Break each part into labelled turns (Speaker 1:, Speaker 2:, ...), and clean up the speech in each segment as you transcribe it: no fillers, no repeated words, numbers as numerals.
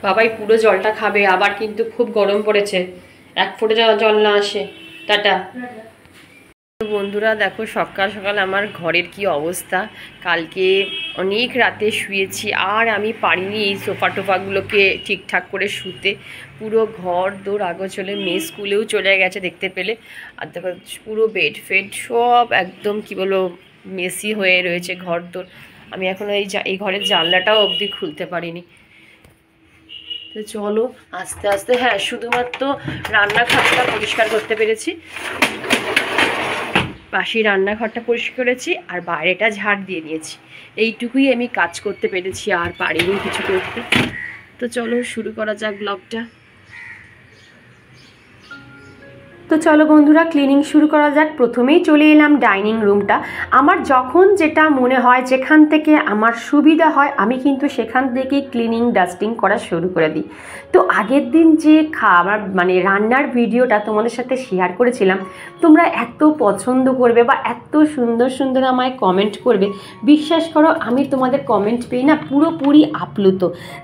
Speaker 1: বাবাই পুরো জলটা খাবে, আবার কিন্তু খুব গরম পড়েছে, এক ফোঁটা জল না আসে। টাটা। বন্ধুরা দেখো সকাল সকাল আমার ঘরের কি অবস্থা। কালকে অনেক রাতে শুয়েছি, আর আমি পারিনি এই সোফা টোফাগুলোকে ঠিকঠাক করে শুতে। পুরো ঘর দৌড় আগোছলে, মেয়ে স্কুলেও চলে গেছে দেখতে পেলে। আর দেখো পুরো বেড ফেড সব একদম কি বলো মেসি হয়ে রয়েছে ঘর দৌড়। আমি এখন এই ঘরের জানলাটাও অবধি খুলতে পারিনি। তো চলো আস্তে আস্তে, হ্যাঁ শুধুমাত্র রান্নাঘরটা পরিষ্কার করতে পেরেছি, পাশেই রান্নাঘরটা পরিষ্কার করেছি আর বাইরেটা ঝাড় দিয়ে নিয়েছি। এইটুকুই আমি কাজ করতে পেরেছি, আর পারিনি কিছু করতে। তো চলো শুরু করা যাক ব্লগটা। তো চলো বন্ধুরা ক্লিনিং শুরু করা যাক। প্রথমেই চলে এলাম ডাইনিং রুমটা। আমার যখন যেটা মনে হয়, যেখান থেকে আমার সুবিধা হয়, আমি কিন্তু সেখান থেকেই ক্লিনিং ডাস্টিং করা শুরু করে দিই। তো আগের দিন যে খাবার মানে রান্নার ভিডিওটা তোমাদের সাথে শেয়ার করেছিলাম, তোমরা এত পছন্দ করবে বা এত সুন্দর সুন্দর আমায় কমেন্ট করবে, বিশ্বাস করো আমি তোমাদের কমেন্ট পেয়ে না পুরোপুরি আপ্লুত।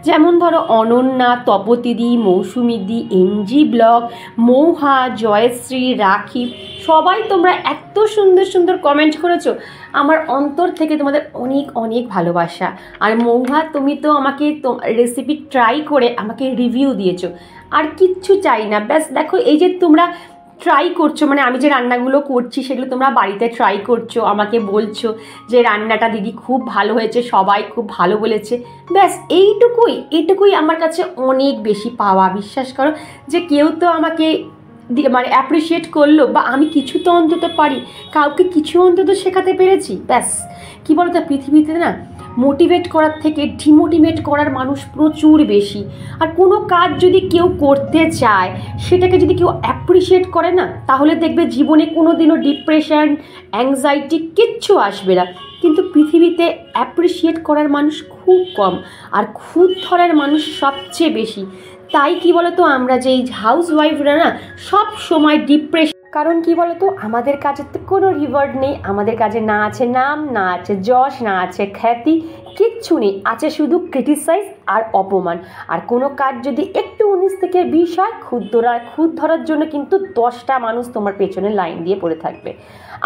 Speaker 1: যেমন ধরো অনন্যা, তপতিদি, মৌসুমিদি, এনজি ব্লগ, মৌহা, জয়শ্রী, রাখি, সবাই তোমরা এত সুন্দর সুন্দর কমেন্ট করেছো। আমার অন্তর থেকে তোমাদের অনেক অনেক ভালোবাসা। আর মৌহা, তুমি তো আমাকে রেসিপি ট্রাই করে আমাকে রিভিউ দিয়েছো, আর কিচ্ছু চাই না। ব্যাস দেখো এই যে তোমরা ট্রাই করছো, মানে আমি যে রান্নাগুলো করছি সেগুলো তোমরা বাড়িতে ট্রাই করছো, আমাকে বলছো যে রান্নাটা দিদি খুব ভালো হয়েছে, সবাই খুব ভালো বলেছে। ব্যাস এইটুকুই আমার কাছে অনেক বেশি পাওয়া। বিশ্বাস করো যে কেউ তো আমাকে মানে অ্যাপ্রিসিয়েট করলো, বা আমি কিছু তো অন্তত পারি, কাউকে কিছু অন্তত শেখাতে পেরেছি। ব্যাস কী বলতো, পৃথিবীতে না মোটিভেট করার থেকে ডিমোটিভেট করার মানুষ প্রচুর বেশি। আর কোনো কাজ যদি কেউ করতে চায়, সেটাকে যদি কেউ অ্যাপ্রিসিয়েট করে না, তাহলে দেখবে জীবনে কোনো দিনও ডিপ্রেশন, অ্যাংজাইটি কিচ্ছু আসবে না। কিন্তু পৃথিবীতে অ্যাপ্রিসিয়েট করার মানুষ খুব কম, আর খুদ ধরার মানুষ সবচেয়ে বেশি। তাই কি বলতো, আমরা যে এই হাউস ওয়াইফরা না সব সময় ডিপ্রেশন, কারণ কি বলতো আমাদের কাজের তো কোনো রিওয়ার্ড নেই, আমাদের কাজে না আছে নাম, না আছে যশ, না আছে খ্যাতি, কিচ্ছু নেই, আছে শুধু ক্রিটিসাইজ আর অপমান। আর কোনো কাজ যদি একটু 19 থেকে 20 হয়, খুদ ধরার জন্য কিন্তু 10টা মানুষ তোমার পেছনে লাইন দিয়ে পড়ে থাকবে।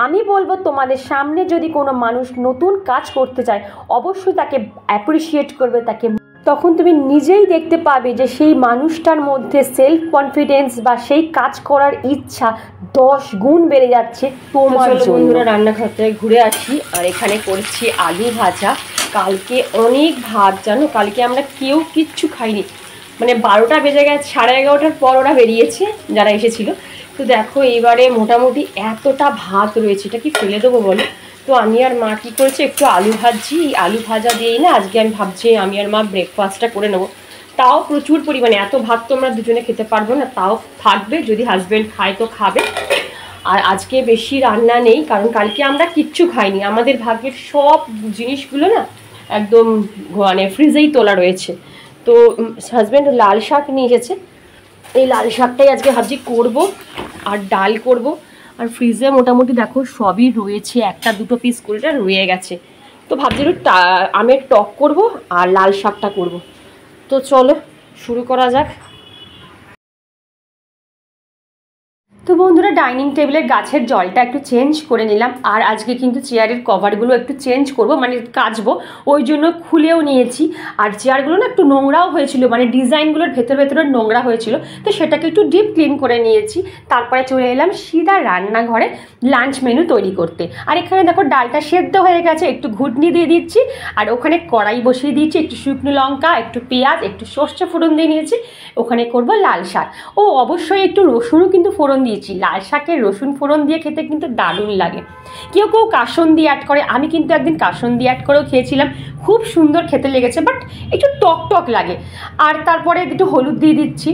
Speaker 1: আমি বলবো তোমাদের সামনে যদি কোনো মানুষ নতুন কাজ করতে চায়, অবশ্যই তাকে অ্যাপ্রিসিয়েট করবে, তাকে তখন তুমি নিজেই দেখতে পাবে যে সেই মানুষটার মধ্যে সেলফ কনফিডেন্স বা সেই কাজ করার ইচ্ছা 10 গুণ বেড়ে যাচ্ছে তোমার জন্য। রান্নাঘর থেকে ঘুরে আসি, আর এখানে করছি আলু ভাজা। কালকে অনেক ভাত, জানো কালকে আমরা কেউ কিচ্ছু খাইনি, মানে 12টা বেজে গেছে, 11:30টার পর ওরা বেরিয়েছে যারা এসেছিল। তো দেখো এইবারে মোটামুটি এতটা ভাত রয়েছে, এটা কি ফেলে দেবো বলো। তো আমি আর মা কী করেছে, একটু আলু ভাজি, আলু ভাজা দিয়েই না আজকে আমি ভাবছি আমি আর মা ব্রেকফাস্টটা করে নেবো। তাও প্রচুর পরিমাণে, এত ভাত তো আমরা দুজনে খেতে পারবো না, তাও থাকবে, যদি হাজব্যান্ড খায় তো খাবে। আর আজকে বেশি রান্না নেই, কারণ কালকে আমরা কিচ্ছু খাইনি, আমাদের ভাগ্যের সব জিনিসগুলো না একদম মানে ফ্রিজেই তোলা রয়েছে। তো হাজব্যান্ড লাল শাক নিয়ে এসেছে, এই লাল শাকটাই আজকে ভাবছি করব, আর ডাল করব। আর ফ্রিজে মোটামুটি দেখো সবই রয়েছে, একটা দুটো পিস করে রয়ে গেছে। তো ভাবছি একটু আমের টক করব আর লাল শাকটা করব। তো চলো শুরু করা যাক। তো বন্ধুরা ডাইনিং টেবিলের গাছের জলটা একটু চেঞ্জ করে নিলাম, আর আজকে কিন্তু চেয়ারের কভারগুলো একটু চেঞ্জ করব, মানে কাচবো, ওই জন্য খুলেও নিয়েছি। আর চেয়ারগুলো না একটু নোংরাও হয়েছিল, মানে ডিজাইনগুলোর ভেতরে নোংরা হয়েছিল, তো সেটাকে একটু ডিপ ক্লিন করে নিয়েছি। তারপরে চলে এলাম সিধা রান্নাঘরে লাঞ্চ মেনু তৈরি করতে। আর এখানে দেখো ডালটা সেদ্ধ হয়ে গেছে, একটু ঘুটনি দিয়ে দিচ্ছি, আর ওখানে কড়াই বসিয়ে দিয়েছি, একটু শুকনো লঙ্কা, একটু পেঁয়াজ, একটু সর্ষে ফোড়ন দিয়ে নিয়েছি। ওখানে করব লাল শাক, ও অবশ্যই একটু রসুনও কিন্তু ফোড়ন দিয়েছি। লাল শাকের রসুন ফোড়ন দিয়ে খেতে কিন্তু দারুণ লাগে। কেউ কেউ কাসুন্দি অ্যাড করে, আমি কিন্তু একদিন কাসুন্দি অ্যাড করেও খেয়েছিলাম, খুব সুন্দর খেতে লেগেছে, বাট একটু টক টক লাগে। আর তারপরে একটু হলুদ দিয়ে দিচ্ছি।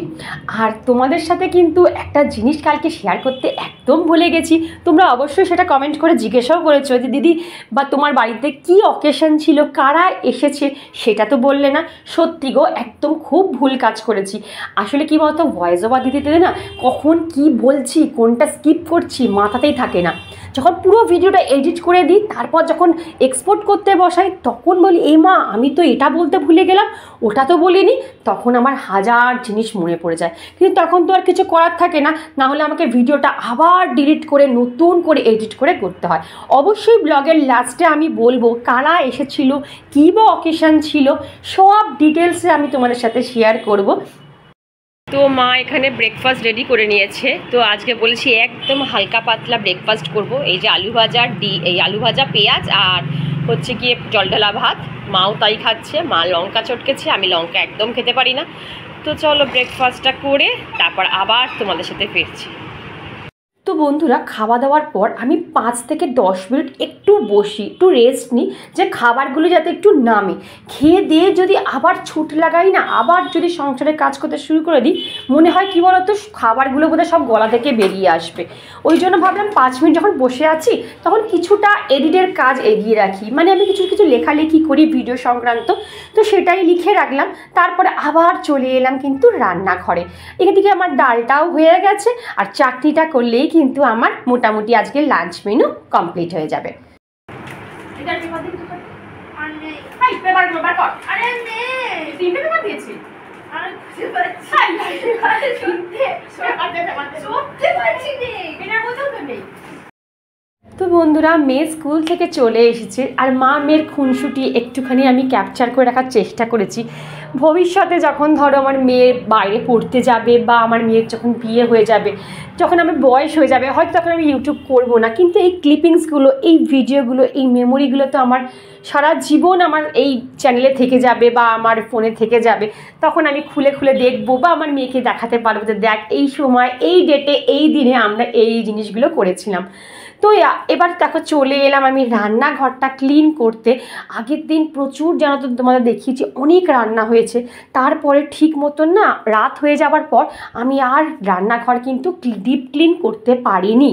Speaker 1: আর তোমাদের সাথে কিন্তু একটা জিনিস কালকে শেয়ার করতে একদম ভুলে গেছি, তোমরা অবশ্যই সেটা কমেন্ট করে জিজ্ঞাসাও করেছো যে দিদি বা তোমার বাড়িতে কি অকেশন ছিল, কারা এসেছে, সেটা তো বললে না। সত্যি গো, একদম খুব ভুল কাজ করেছি। আসলে কি বলতো, ভয়েস ওভার দিতে দিতে না কখন কি বলছি, কোনটা স্কিপ করছি মাথাতেই থাকে না। যখন পুরো ভিডিওটা এডিট করে দিই, তারপর যখন এক্সপোর্ট করতে বসাই, তখন বলি এই মা আমি তো এটা বলতে ভুলে গেলাম, ওটা তো বলিনি। তখন আমার হাজার জিনিস মনে পড়ে যায়, কিন্তু তখন তো আর কিছু করার থাকে না, না হলে আমাকে ভিডিওটা আবার ডিলিট করে নতুন করে এডিট করে করতে হয়। অবশ্যই ব্লগের লাস্টে আমি বলবো কারা এসেছিল, কী বা অকেশন ছিল, সব ডিটেলসে আমি তোমাদের সাথে শেয়ার করব। তো মা এখানে ব্রেকফাস্ট রেডি করে নিয়েছে। তো আজকে বলেছি একদম হালকা পাতলা ব্রেকফাস্ট করব। এই যে আলু ভাজা, এই আলু ভাজা, পেঁয়াজ আর হচ্ছে গিয়ে জলঢালা ভাত। মাও তাই খাচ্ছে, মা লঙ্কা চটকেছে, আমি লঙ্কা একদম খেতে পারি না। তো চলো ব্রেকফাস্টটা করে তারপর আবার তোমাদের সাথে ফিরছি। তো বন্ধুরা, খাওয়া দাওয়ার পর আমি 5 থেকে 10 মিনিট একটু বসি, একটু রেস্ট নিই, যে খাবারগুলো যাতে একটু নামে। খেয়ে দিয়ে যদি আবার ছুট লাগাই না, আবার যদি সংসারে কাজ করতে শুরু করে দিই, মনে হয় কী বলতো, খাবারগুলো বোধহয় সব গলা থেকে বেরিয়ে আসবে। ওই জন্য ভাবলাম 5 মিনিট যখন বসে আছি, তখন কিছুটা এডিটের কাজ এগিয়ে রাখি। মানে আমি কিছু কিছু লেখালেখি করি ভিডিও সংক্রান্ত, তো সেটাই লিখে রাখলাম। তারপরে আবার চলে এলাম কিন্তু রান্নাঘরে। এদিকে আমার ডালটাও হয়ে গেছে, আর চাটনিটা করলেই কিন্তু আমার মোটামুটি আজকে লাঞ্চ মেনু কমপ্লিট হয়ে যাবে। তো বন্ধুরা, মেয়ে স্কুল থেকে চলে এসেছে, আর মা মেয়ের খুনসুটি একটুখানি আমি ক্যাপচার করে রাখার চেষ্টা করেছি। ভবিষ্যতে যখন ধরো আমার মেয়ে বাইরে পড়তে যাবে, বা আমার মেয়ের যখন বিয়ে হয়ে যাবে, যখন আমার বয়স হয়ে যাবে, হয়তো তখন আমি ইউটিউব করব না, কিন্তু এই ক্লিপিংসগুলো, এই ভিডিওগুলো, এই মেমোরিগুলো তো আমার সারা জীবন আমার এই চ্যানেলে থেকে যাবে বা আমার ফোনে থেকে যাবে। তখন আমি খুলে খুলে দেখবো, বা আমার মেয়েকে দেখাতে পারবো যে দেখ এই সময়, এই ডেটে, এই দিনে আমরা এই জিনিসগুলো করেছিলাম। তো এবার দেখো চলে এলাম আমি রান্নাঘরটা ক্লিন করতে। আগের দিন প্রচুর, জানো তো তোমাদের দেখিয়েছি, অনেক রান্না হয়েছে। তারপরে ঠিক মতন না রাত হয়ে যাবার পর আমি আর রান্নাঘর কিন্তু ডিপ ক্লিন করতে পারিনি।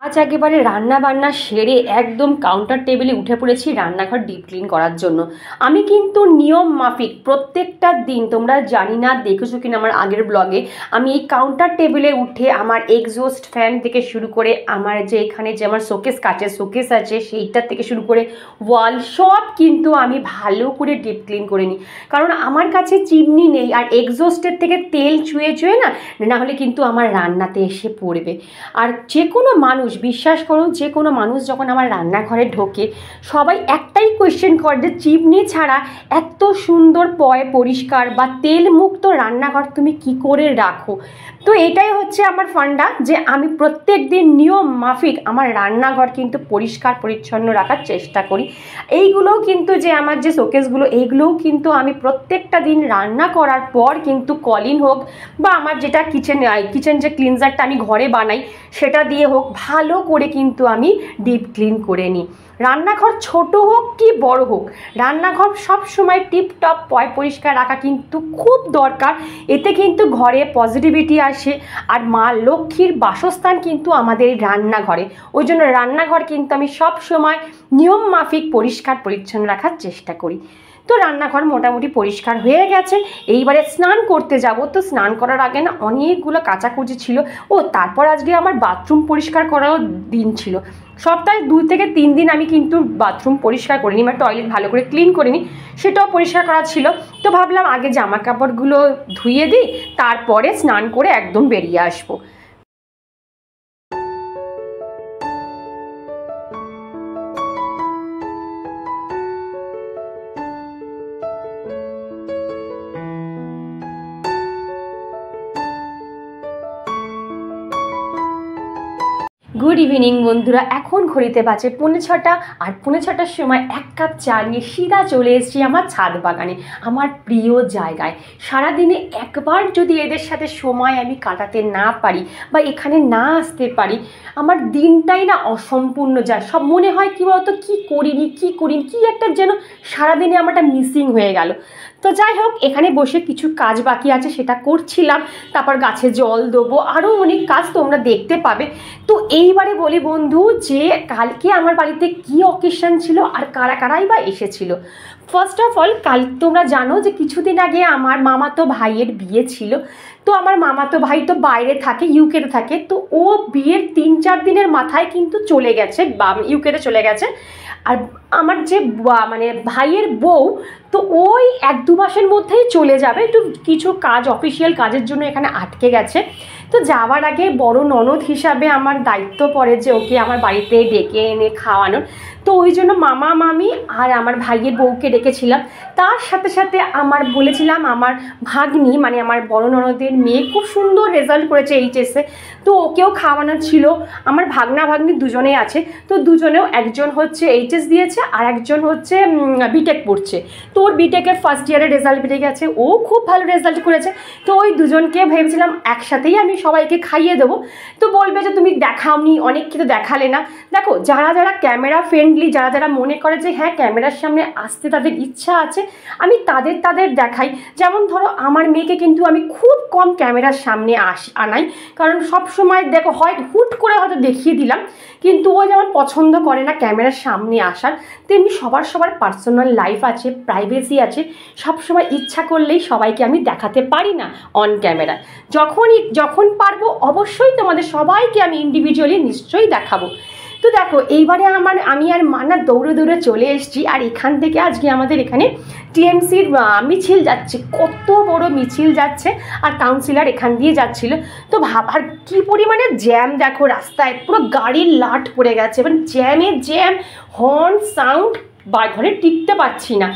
Speaker 1: আজ একেবারে রান্না বান্না সেরে একদম কাউন্টার টেবিলে উঠে পড়েছি রান্নাঘর ডিপ ক্লিন করার জন্য। আমি কিন্তু নিয়ম মাফিক প্রত্যেকটা দিন, তোমরা জানি না দেখেছো কিনা আমার আগের ব্লগে, আমি এই কাউন্টার টেবিলে উঠে আমার এক্সস্ট ফ্যান থেকে শুরু করে আমার যে এখানে যে আমার শোকেস কাচের শোকেস আছে সেইটার থেকে শুরু করে ওয়াল সব কিন্তু আমি ভালো করে ডিপ ক্লিন করে নিই। কারণ আমার কাছে চিমনি নেই, আর এক্সস্টের থেকে তেল চুয়ে চুয়ে না হলে কিন্তু আমার রান্নাতে এসে পড়বে। আর যে কোনো মানুষ, বিশ্বাস করো, যে কোনো মানুষ যখন আমার রান্নাঘরে ঢোকে, সবাই একটাই কোয়েশ্চেন করে যে চিমনি ছাড়া এত সুন্দর পরিষ্কার বা তেল মুক্ত রান্নাঘর তুমি কি করে রাখো। তো এটাই হচ্ছে আমার ফান্ডা, যে আমি প্রত্যেক দিন নিয়ম মাফিক আমার রান্নাঘর কিন্তু পরিষ্কার পরিচ্ছন্ন রাখার চেষ্টা করি। এইগুলোও কিন্তু, যে আমার যে শোকেসগুলো, এইগুলোও কিন্তু আমি প্রত্যেকটা দিন রান্না করার পর কিন্তু কলিন হোক, বা আমার যেটা কিচেন যে ক্লিনজারটা আমি ঘরে বানাই সেটা দিয়ে হোক, ভালো করে কিন্তু আমি ডিপ ক্লিন করে নিই। রান্নাঘর ছোট হোক কি বড় হোক, রান্নাঘর সব সময় টিপটপ পরিষ্কার রাখা কিন্তু খুব দরকার। এতে কিন্তু ঘরে পজিটিভিটি আসে, আর মা লক্ষ্মীর বাসস্থান কিন্তু আমাদের এই রান্নাঘরে। ওই জন্য রান্নাঘর কিন্তু আমি সব সময় নিয়ম মাফিক পরিষ্কার পরিচ্ছন্ন রাখার চেষ্টা করি। তো রান্নাঘর মোটামুটি পরিষ্কার হয়ে গেছে। এইবারে স্নান করতে যাব। তো স্নান করার আগে না অনেকগুলো কাচাকুচি ছিল। তারপর আজকে আমার বাথরুম পরিষ্কার করারও দিন ছিল। সপ্তাহে 2 থেকে 3 দিন আমি কিন্তু বাথরুম পরিষ্কার করিনি, মানে টয়লেট ভালো করে ক্লিন করিনি, সেটাও পরিষ্কার করা ছিল। তো ভাবলাম আগে জামা কাপড়গুলো ধুয়ে দিই, তারপরে স্নান করে একদম বেরিয়ে আসবো। গুড ইভিনিং বন্ধুরা, এখন ঘড়িতে বাজে 5:45, আর 5:45 সময় 1 কাপ চা নিয়ে সিধা চলে এসেছি আমার ছাদ বাগানে, আমার প্রিয় জায়গায়। সারাদিনে একবার যদি এদের সাথে সময় আমি কাটাতে না পারি, বা এখানে না আসতে পারি, আমার দিনটাই না অসম্পূর্ণ যায়। সব মনে হয় কী বলতো, কী করিনি, কী একটা যেন সারাদিনে আমারটা মিসিং হয়ে গেল। তো যাই হোক, এখানে বসে কিছু কাজ বাকি আছে সেটা করছিলাম, তারপর গাছে জল দেবো, আরও অনেক কাজ তোমরা দেখতে পাবে। তো এইবারে বলি বন্ধু, যে কালকে আমার বাড়িতে কী অকেশন ছিল আর কারাই বা এসেছিল। ফার্স্ট অফ অল কাল তোমরা জানো যে কিছুদিন আগে আমার মামাতো ভাইয়ের বিয়ে ছিল। তো আমার মামাতো ভাই তো বাইরে থাকে, ইউকেতে থাকে। তো ও বিয়ের 3-4 দিনের মাথায় কিন্তু চলে গেছে, ইউকেতে চলে গেছে। আর আমার যে মানে ভাইয়ের বউ তো ওই 1-2 মাসের মধ্যেই চলে যাবে, একটু কিছু কাজ, অফিসিয়াল কাজের জন্য এখানে আটকে গেছে। তো যাওয়ার আগে বড় ননদ হিসাবে আমার দায়িত্ব পড়ে যে ওকে আমার বাড়িতে ডেকে এনে খাওয়ানোর। তো ওই জন্য মামা মামি আর আমার ভাইয়ের বউকে ডেকেছিলাম। তার সাথে সাথে আমার বলেছিলাম আমার ভাগ্নি মানে আমার বড় ননদের মেয়ে খুব সুন্দর রেজাল্ট করেছে এইচএসে, তো ওকেও খাওয়ানোর ছিল। আমার ভাগনা ভাগ্নি দুজনেই আছে, তো দুজনেও একজন হচ্ছে এইচএস দিয়েছে আর একজন হচ্ছে বিটেক পড়ছে। তো ওর বিটেকের ফার্স্ট ইয়ারের রেজাল্ট বেরিয়ে গেছে, ও খুব ভালো রেজাল্ট করেছে। তো ওই দুজনকে ভেবেছিলাম একসাথেই আমি সবাইকে খাইয়ে দেবো। তো বলবে যে তুমি দেখাওনি, অনেক কিছু দেখালে না। দেখো, যারা যারা ক্যামেরা ফ্রেন্ডলি, যারা যারা মনে করে যে হ্যাঁ ক্যামেরার সামনে আসতে তাদের ইচ্ছা আছে, আমি তাদের দেখাই। যেমন ধরো আমার মেয়েকে কিন্তু আমি খুব কম ক্যামেরার সামনে আনাই, কারণ সব সময় দেখো হয় হুট করে হয়তো দেখিয়ে দিলাম, কিন্তু ও যেমন পছন্দ করে না ক্যামেরার সামনে আসার, তেমনি সবার পার্সোনাল লাইফ আছে, প্রাইভেসি আছে। সবসময় ইচ্ছা করলেই সবাইকে আমি দেখাতে পারি না অন ক্যামেরা। যখন পারবো অবশ্যই তোমাদের সবাইকে আমি ইন্ডিভিজুয়ালি নিশ্চয়ই দেখাবো। তো দেখো এইবারে আমি আর মানা দৌড়ে দৌড়ে চলে এসেছি। আর এখান থেকে আজকে আমাদের এখানে টিএমসির মিছিল যাচ্ছে, কত বড় মিছিল যাচ্ছে, আর কাউন্সিলর এখান দিয়ে যাচ্ছিল। তো আর কী পরিমাণে জ্যাম দেখো, রাস্তায় পুরো গাড়ির লাট পড়ে গেছে, মানে জ্যাম, হর্ন সাউন্ড ঘরে টিকতে পারছি না।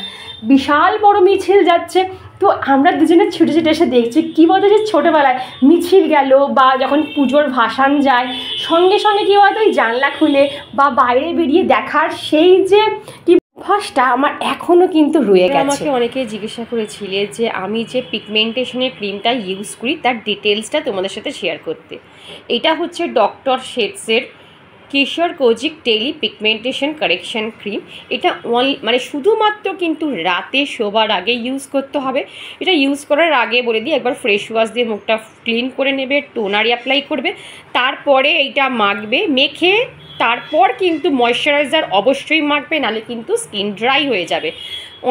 Speaker 1: বিশাল বড় মিছিল যাচ্ছে। তো আমরা দুজনে ছুটে ছুটে এসে দেখছি। কী বলতো যে ছোটোবেলায় মিছিল গেল বা যখন পুজোর ভাসান যায়, সঙ্গে সঙ্গে কী বলতো ওই জানলা খুলে বা বাইরে বেরিয়ে দেখার সেই যে কি অভ্যাসটা আমার এখনও কিন্তু রয়ে গেছে। আমাকে অনেকে জিজ্ঞাসা করেছিলে যে আমি যে পিগমেন্টেশনের ক্রিমটা ইউজ করি তার ডিটেলসটা তোমাদের সাথে শেয়ার করতে। এটা হচ্ছে ডক্টর শেটসের কিশোর কোজিক ডেইলি পিগমেন্টেশন কারেকশন ক্রিম। এটা মানে শুধুমাত্র কিন্তু রাতে শোবার আগে ইউজ করতে হবে। এটা ইউজ করার আগে বলে দিই, একবার ফ্রেশ ওয়াশ দিয়ে মুখটা ক্লিন করে নেবে, টোনার অ্যাপ্লাই করবে, তারপরে এইটা মাখবে। মেখে তারপর কিন্তু ময়শ্চারাইজার অবশ্যই মাখবে, নাহলে কিন্তু স্কিন ড্রাই হয়ে যাবে।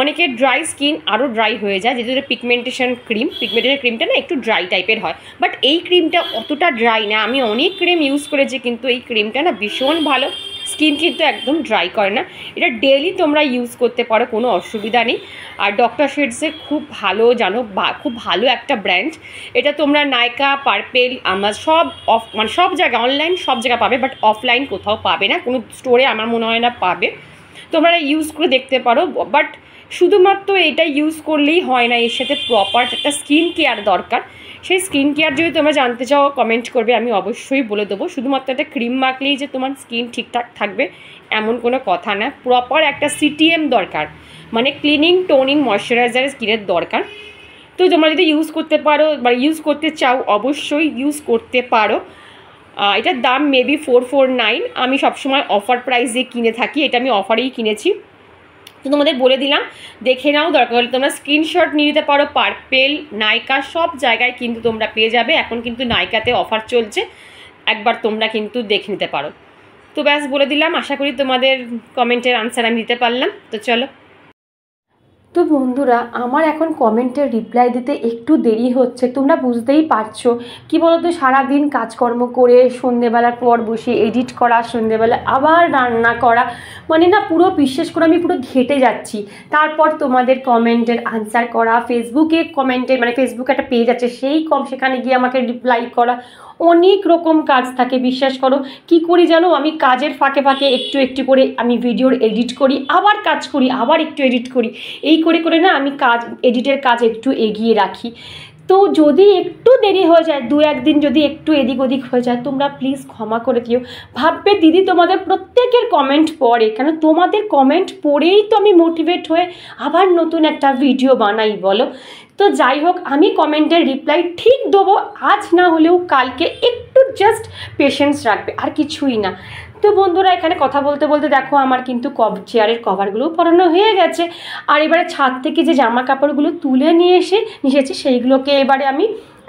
Speaker 1: অনেকের ড্রাই স্কিন আরও ড্রাই হয়ে যায়, যেহেতু পিগমেন্টেশন ক্রিমটা না একটু ড্রাই টাইপের হয়, বাট এই ক্রিমটা অতটা ড্রাই না। আমি অনেক ক্রিম ইউজ করেছি, কিন্তু এই ক্রিমটা না ভীষণ ভালো, স্কিন কিন্তু একদম ড্রাই করে না। এটা ডেইলি তোমরা ইউজ করতে পারো, কোনো অসুবিধা নেই। আর ডক্টর শেটসের খুব ভালো জানো, খুব ভালো একটা ব্র্যান্ড। এটা তোমরা নাইকা, পার্পেল, আমার মানে সব জায়গায়, অনলাইন সব জায়গায় পাবে, বাট অফলাইন কোথাও পাবে না, কোনো স্টোরে আমার মনে হয় না পাবে। তোমরা ইউজ করে দেখতে পারো, বাট শুধুমাত্র এটা ইউজ করলেই হয় না, এর সাথে প্রপার একটা স্কিন কেয়ার দরকার। সেই স্কিন কেয়ার যদি তোমরা জানতে চাও কমেন্ট করবে, আমি অবশ্যই বলে দেবো। শুধুমাত্র একটা ক্রিম মাখলেই যে তোমার স্কিন ঠিকঠাক থাকবে এমন কোনো কথা না, প্রপার একটা সিটিএম দরকার, মানে ক্লিনিং, টোনিং, ময়শ্চারাইজার স্কিনের দরকার। তো তোমরা যদি ইউজ করতে পারো বা ইউজ করতে চাও অবশ্যই ইউজ করতে পারো। এটার দাম মেবি 449। আমি সবসময় অফার প্রাইসে কিনে থাকি, এটা আমি অফারেই কিনেছি। তো তোমাদের বলে দিলাম, দেখে নাও, দরকার হলে তোমরা স্ক্রিনশট নিয়ে নিতে পারো। পার্পেল, নাইকা সব জায়গায় কিন্তু তোমরা পেয়ে যাবে। এখন কিন্তু নাইকাতে অফার চলছে, একবার তোমরা কিন্তু দেখে নিতে পারো। তো ব্যাস বলে দিলাম, আশা করি তোমাদের কমেন্টের আনসার আমি দিতে পারলাম। তো চলো। তো বন্ধুরা, আমার এখন কমেন্টের রিপ্লাই দিতে একটু দেরি হচ্ছে, তোমরা বুঝতেই পারছো। কি বলতো, সারাদিন কাজকর্ম করে সন্ধেবেলার পর বসে এডিট করা, সন্ধেবেলা আবার রান্না করা, মানে না পুরো বিশ্বাস করে আমি পুরো ঘেটে যাচ্ছি। তারপর তোমাদের কমেন্টের আনসার করা, ফেসবুকে কমেন্টের মানে ফেসবুকে একটা পেজ আছে সেখানে গিয়ে আমাকে রিপ্লাই করা, অনেক রকম কাজ থাকে। বিশ্বাস করো কি করি জানো, আমি কাজের ফাঁকে ফাঁকে একটু করে আমি ভিডিওর এডিট করি, আবার কাজ করি, আবার একটু এডিট করি, এই করে না আমি এডিটের কাজ একটু এগিয়ে রাখি। তো যদি একটু দেরি হয়ে যায়, 2-1 দিন যদি একটু এদিক ওদিক হয়ে যায়, তোমরা প্লিজ ক্ষমা করে দিও। ভাববে দিদি তোমাদের প্রত্যেকের কমেন্ট পড়ে, কেন তোমাদের কমেন্ট পড়েই তো আমি মোটিভেট হয়ে আবার নতুন একটা ভিডিও বানাই, বলো। তো যাই হোক, আমি কমেন্টের রিপ্লাই ঠিক দেবো, আজ না হলেও কালকে একটু জাস্ট পেশেন্স রাখবে, আর কিছুই না। তো বন্ধুরা এখানে কথা বলতে বলতে দেখো আমার কিন্তু চেয়ারের কভারগুলোও পরানো হয়ে গেছে। আর এবারে ছাদ থেকে যে জামা কাপড়গুলো তুলে নিয়ে এসেছি সেইগুলোকে এবারে আমি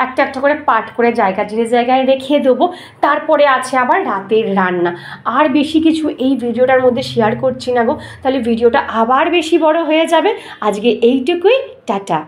Speaker 1: একটা একটা করে পাট করে জায়গায় রেখে দেবো। তারপরে আছে আবার রাতের রান্না। আর বেশি কিছু এই ভিডিওটার মধ্যে শেয়ার করছি না গো, তাহলে ভিডিওটা আবার বেশি বড় হয়ে যাবে। আজকে এইটুকুই, টাটা।